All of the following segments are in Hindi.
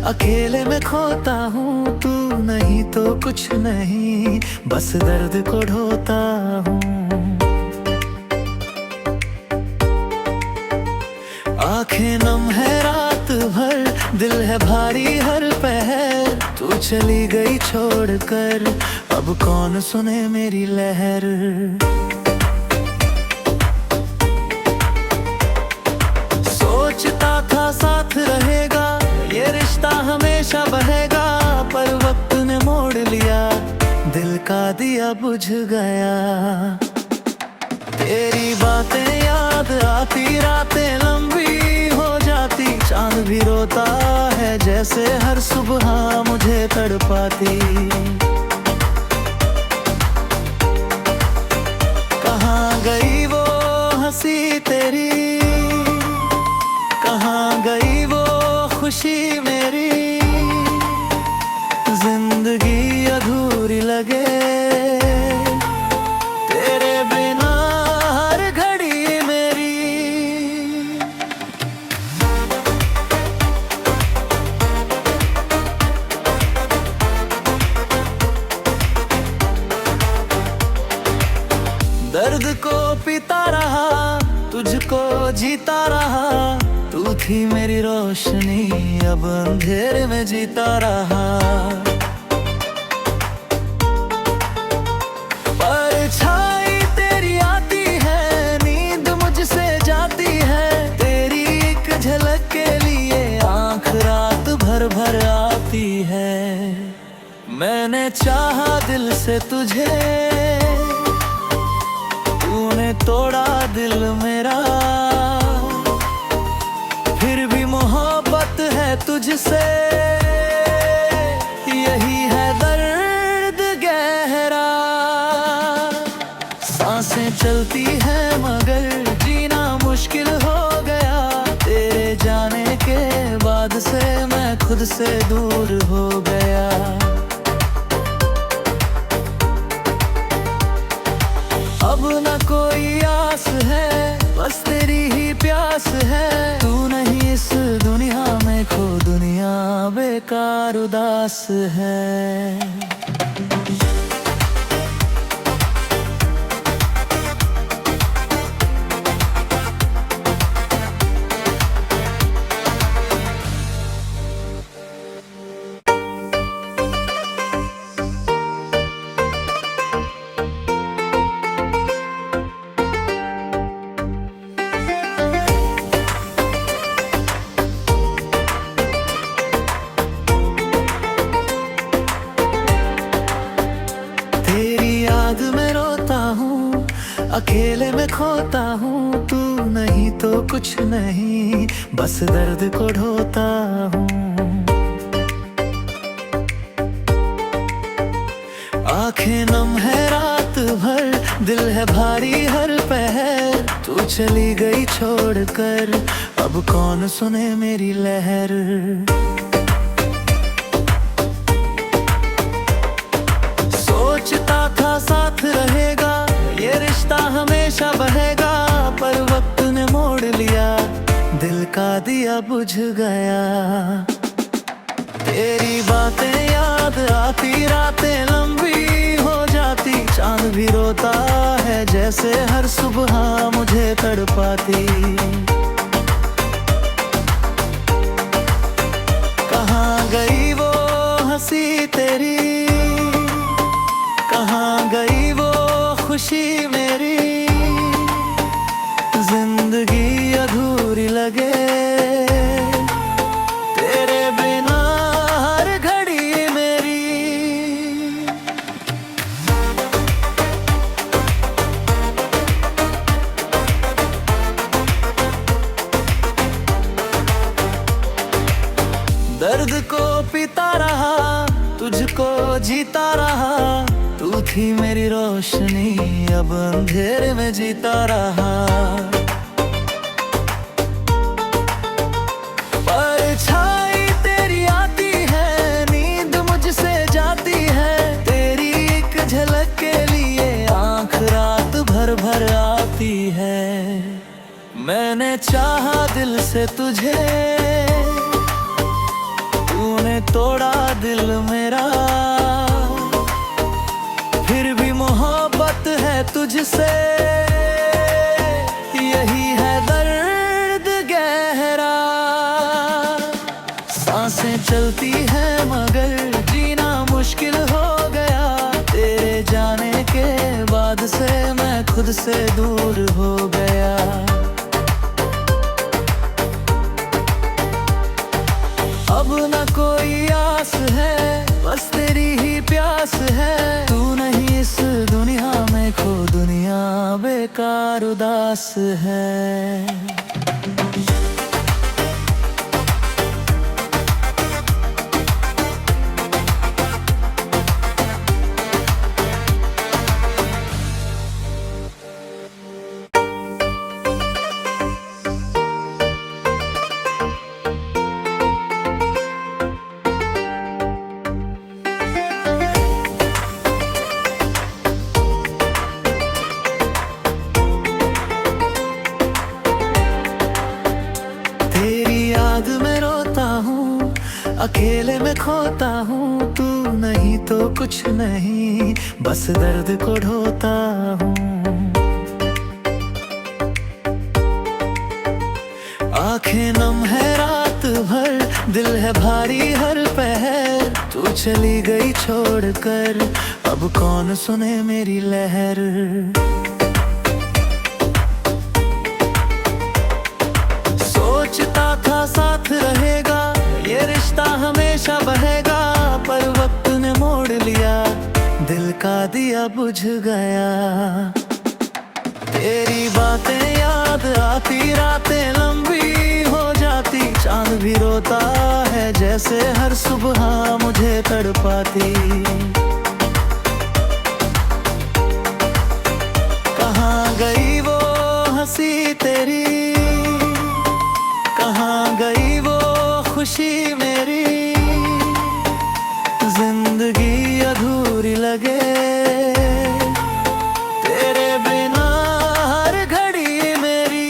अकेले में खोता हूँ, तू नहीं तो कुछ नहीं, बस दर्द को ढोता हूँ। आंखें नम है रात भर, दिल है भारी हर पहर, तू चली गई छोड़कर, अब कौन सुने मेरी लहर। सोचता था साथ रहेगा, ये रिश्ता हमेशा बहेगा, पर वक्त ने मोड़ लिया, दिल का दिया बुझ गया। तेरी बातें याद आती, रातें लंबी हो जाती, चांद भी रोता है जैसे हर सुबह मुझे तड़पाती। कहाँ गई वो हंसी तेरी, कहाँ गई वो खुशी मेरी, जिंदगी अधूरी लगे तेरे बिना हर घड़ी मेरी। दर्द को पीता रहा, तुझको जीता रहा, तू थी मेरी रोशनी, अब अंधेरे में जीता रहा। परछाई तेरी आती है, नींद मुझसे जाती है, तेरी एक झलक के लिए आंख रात भर भर आती है। मैंने चाहा दिल से तुझे, तूने तोड़ा दिल मेरा, फिर भी मोहब्बत है तुझसे, यही है दर्द गहरा। सांसें चलती है मगर जीना मुश्किल हो गया, तेरे जाने के बाद से मैं खुद से दूर हो गया। अब न कोई आस है, बस तेरी ही प्यास है, तू नहीं इस दुनिया में खो, दुनिया बेकार उदास है। तेरी याद में रोता हूँ, अकेले में खोता हूँ, तू नहीं तो कुछ नहीं, बस दर्द को ढोता हूँ। आंखें नम है रात भर, दिल है भारी हर पहर, तू चली गई छोड़कर, अब कौन सुने मेरी लहर। सोचता था साथ रहेगा, ये रिश्ता हमेशा बहेगा, पर वक्त ने मोड़ लिया, दिल का दिया बुझ गया। तेरी बातें याद आती, रातें लंबी हो जाती, चांद भी रोता है जैसे हर सुबह मुझे तड़पाती। कहाँ गई वो हंसी तेरी, कहाँ गई वो खुशी मेरी, जिंदगी अधूरी लगे तेरे बिना हर घड़ी मेरी। दर्द को पीता रहा, तुझको जीता रहा, तू थी मेरी रोशनी, अब अंधेरे में जीता रहा। परछाई तेरी आती है, नींद मुझसे जाती है, तेरी एक झलक के लिए आंख रात भर भर आती है। मैंने चाहा दिल से तुझे, तूने तूने तोड़ा दिल मेरा, फिर भी मोहब्बत है तुझसे, यही है दर्द गहरा। सांसें चलती हैं मगर जीना मुश्किल हो गया, तेरे जाने के बाद से मैं खुद से दूर हो गया। अब न कोई आस है, बस तेरी ही प्यास है, तू नहीं इस दुनिया में खो दुनिया बेकार उदास है। याद में रोता हूँ, अकेले में खोता हूँ, तू नहीं तो कुछ नहीं, बस दर्द को ढोता हूँ। आंखें नम है रात भर, दिल है भारी हर पहर, तू चली गई छोड़कर, अब कौन सुने मेरी लहर। सोचता था साथ रहेगा, ये रिश्ता हमेशा बहेगा, पर वक्त ने मोड़ लिया, दिल का दिया बुझ गया। तेरी बातें याद आती, रातें लंबी हो जाती, चांद भी रोता है जैसे हर सुबह मुझे तड़पाती। कहाँ गई वो हंसी तेरी, कहाँ गई वो खुशी मेरी, जिंदगी अधूरी लगे तेरे बिना हर घड़ी मेरी।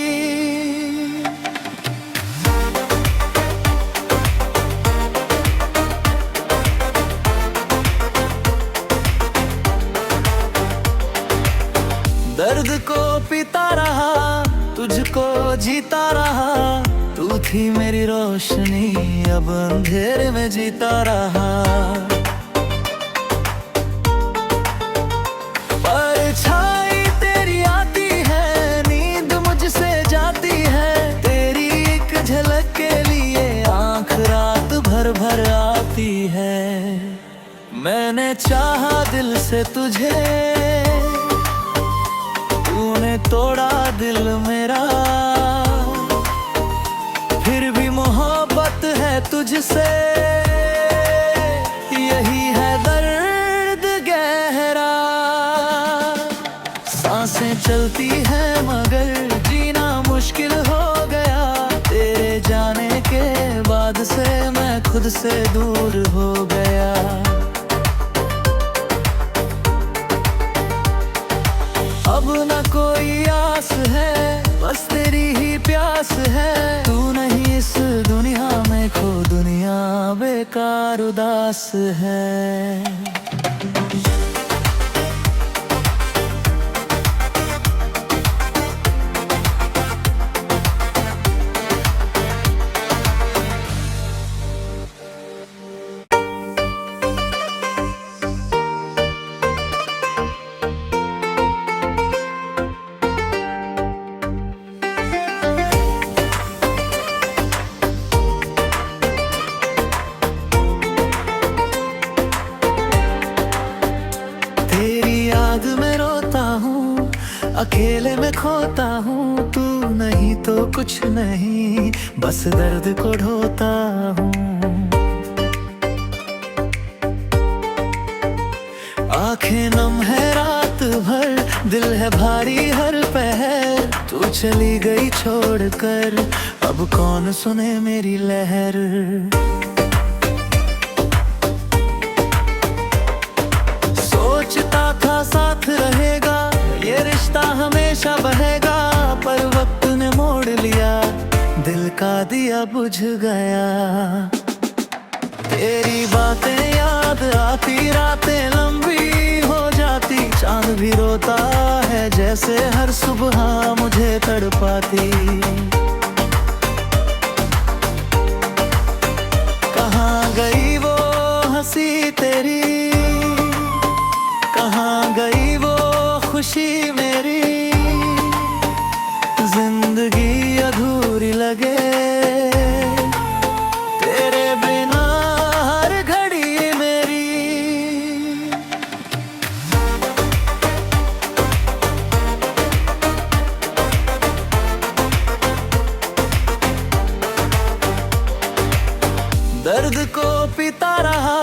दर्द को पीता रहा, तुझको जीता रहा, तू थी मेरी रोशनी, अब अंधेरे में जीता रहा। परछाई तेरी आती है, नींद मुझसे जाती है, तेरी एक झलक के लिए आंख रात भर भर आती है। मैंने चाहा दिल से तुझे, तूने तोड़ा दिल मेरा, फिर भी मोहब्बत है तुझसे, यही है दर्द गहरा। सांसें चलती हैं मगर जीना मुश्किल हो गया, तेरे जाने के बाद से मैं खुद से दूर हो गया। अब न कोई आस है, बस तेरी ही प्यास है, तू नहीं इस दुनिया में खो दुनिया बेकार उदास है। याद में रोता हूँ, अकेले में खोता हूँ, तू नहीं तो कुछ नहीं, बस दर्द को ढोता हूँ। आंखें नम है रात भर, दिल है भारी हर पहर, तू चली गई छोड़कर, अब कौन सुने मेरी लहर। सोचता था साथ रहेगा, ये रिश्ता हमेशा बहेगा, पर वक्त ने मोड़ लिया, दिल का दिया बुझ गया। तेरी बातें याद आती, रातें लंबी हो जाती, चांद भी रोता है जैसे हर सुबह मुझे तड़पाती। कहाँ गई वो हंसी तेरी, कहाँ गई वो खुशी मेरी, जिंदगी अधूरी लगे तेरे बिना हर घड़ी मेरी। दर्द को पीता रहा,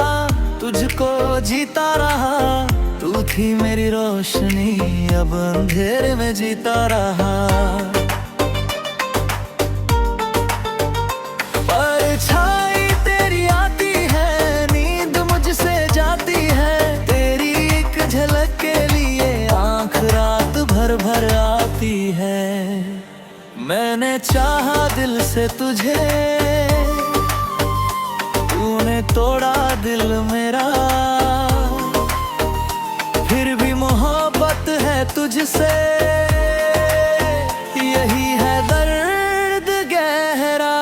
तुझको जीता रहा, तू थी मेरी रोशनी, अब अंधेरे में जीता रहा। परछाई तेरी आती है, नींद मुझसे जाती है, तेरी एक झलक के लिए आंख रात भर भर आती है। मैंने चाहा दिल से तुझे, तूने तोड़ा दिल मेरा, फिर भी मोहब्बत है तुझसे, यही है दर्द गहरा।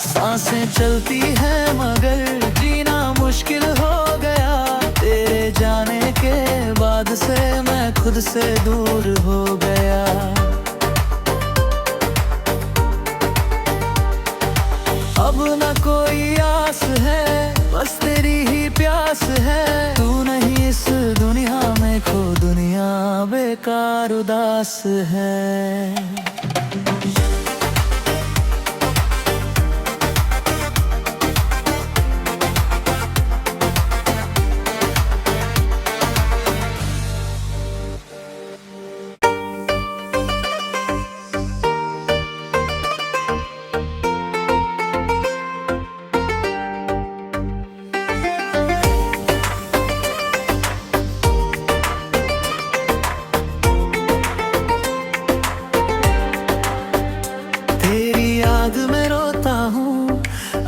सांसें चलती है मगर जीना मुश्किल हो गया, तेरे जाने के बाद से मैं खुद से दूर हो गया। अब न कोई आस है, बस तेरी ही प्यास है, तू नहीं इस दुनिया में खो, दुनिया बेकार उदास है।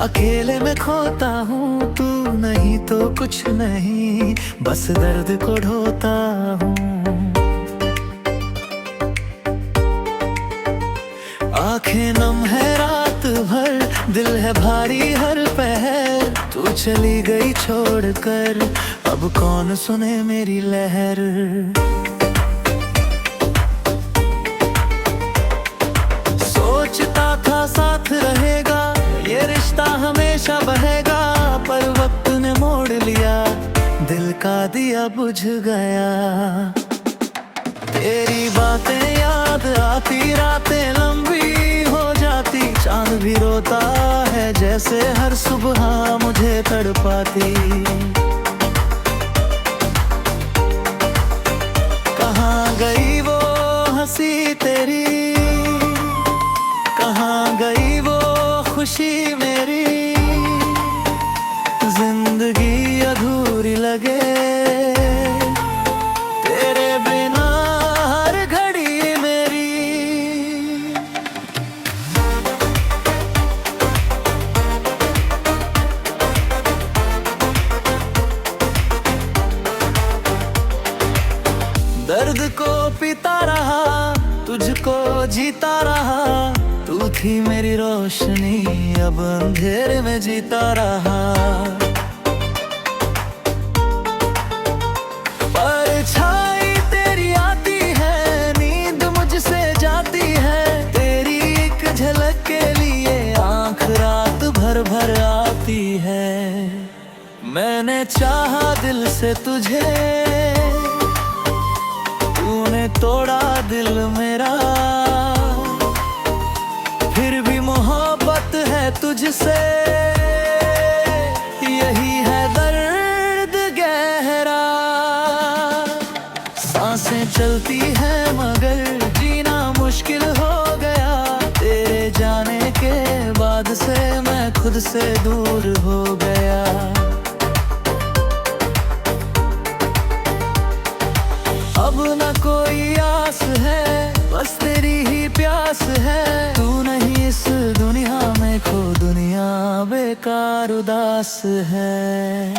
अकेले में खोता हूँ, तू नहीं तो कुछ नहीं, बस दर्द को ढोता हूँ। आंखें नम है रात भर, दिल है भारी हर पहर, तू चली गई छोड़कर, अब कौन सुने मेरी लहर। सोचता था साथ रहेगा, ये रिश्ता हमेशा बहेगा, पर वक्त ने मोड़ लिया, दिल का दिया बुझ गया। तेरी बातें याद आती, रातें लंबी हो जाती, चांद भी रोता है जैसे हर सुबह मुझे तड़पाती। कहाँ गई वो हंसी तेरी, कहाँ गई वो खुशी मेरी, जिंदगी अधूरी लगे तेरे बिना हर घड़ी मेरी। दर्द को पीता रहा, तुझको जीता रहा, तू थी मेरी रोशनी, अब अंधेरे में जीता रहा। परछाई तेरी आती है, नींद मुझसे जाती है, तेरी एक झलक के लिए आंख रात भर भर आती है। मैंने चाहा दिल से तुझे, तूने तोड़ा दिल मेरा, फिर भी मोहब्बत है तुझसे, यही है दर्द गहरा। सांसें चलती है मगर जीना मुश्किल हो गया, तेरे जाने के बाद से मैं खुद से दूर हो गया। अब न कोई आस है, बस तेरी ही प्यास है, तू नहीं इस दुनिया में खो, दुनिया बे बेकार उदास है।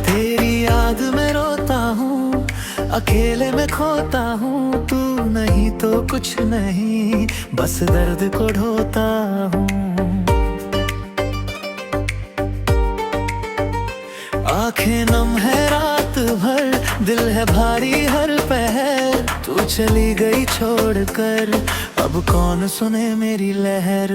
तेरी याद में रोता हूँ, अकेले में खोता हूँ, तू नहीं तो कुछ नहीं, बस दर्द को ढोता हूँ। आंखें नम है रात भर, दिल है भारी हर पहर, तू चली गई छोड़कर, अब कौन सुने मेरी लहर।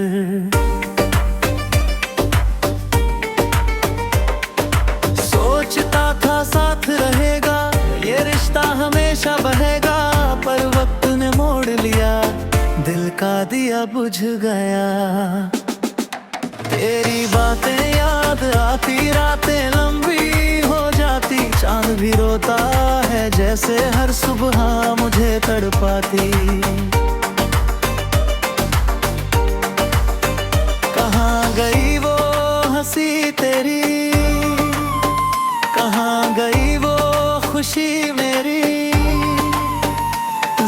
सोचता था साथ रहेगा, ये रिश्ता हमेशा बहेगा, पर वक्त ने मोड़ लिया, दिल का दिया बुझ गया। तेरी बातें याद आती, रातें लंबी हो जाती, चांद भी रोता है जैसे हर सुबह मुझे तड़पाती। कहाँ गई वो हंसी तेरी, कहाँ गई वो खुशी मेरी,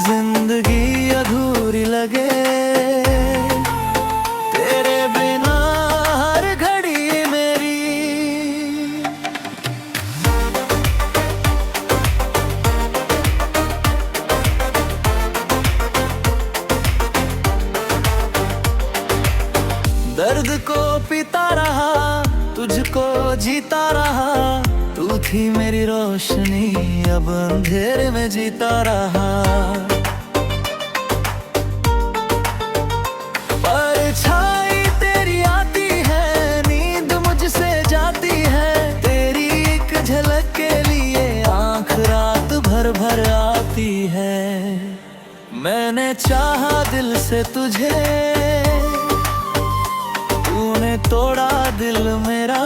जिंदगी अधूरी लगे तेरे बिना हर घड़ी मेरी। दर्द को पीता रहा, तुझको जीता रहा, तू थी मेरी रोशनी, अब अंधेरे में जीता रहा। परछाई तेरी आती है, नींद मुझसे जाती है, तेरी एक झलक के लिए आंख रात भर भर आती है। मैंने चाहा दिल से तुझे, तूने तोड़ा दिल मेरा,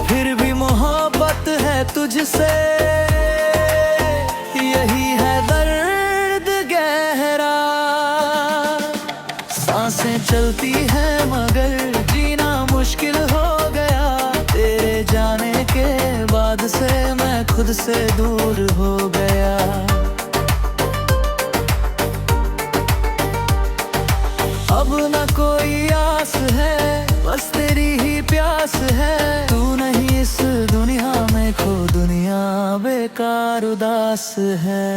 फिर भी मोहब्बत है तुझसे, यही है दर्द गहरा। सांसें चलती हैं मगर जीना मुश्किल हो गया, तेरे जाने के बाद से मैं खुद से दूर हो गया। अब न कोई आस है, बस तेरी ही प्यास है, तू नहीं इस दुनिया में खो, दुनिया बेकार उदास है।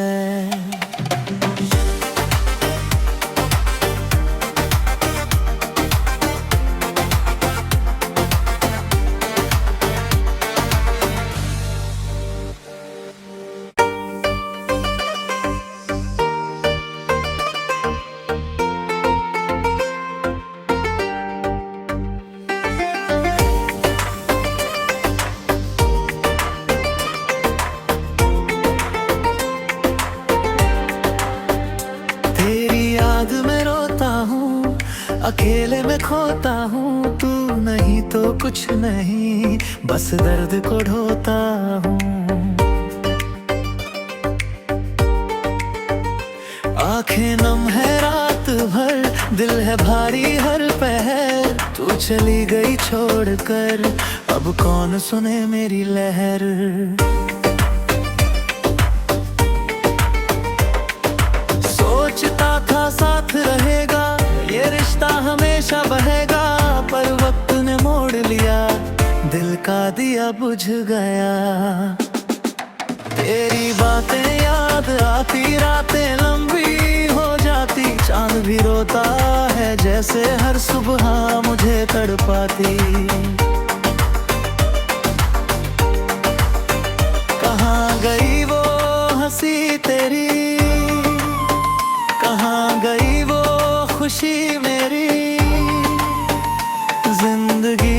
अकेले में खोता हूँ, तू नहीं तो कुछ नहीं, बस दर्द को ढोता हूँ। आंखें नम है रात भर, दिल है भारी हर पहर, तू चली गई छोड़कर, अब कौन सुने मेरी लहर। सोचता था साथ रहेगा, ये रिश्ता हमेशा बहेगा, पर वक्त ने मोड़ लिया, दिल का दिया बुझ गया। तेरी बातें याद आती, रातें लंबी हो जाती, चांद भी रोता है जैसे हर सुबह मुझे तड़पाती। कहाँ गई वो हंसी तेरी, कहाँ गई वो खुशी मेरी, जिंदगी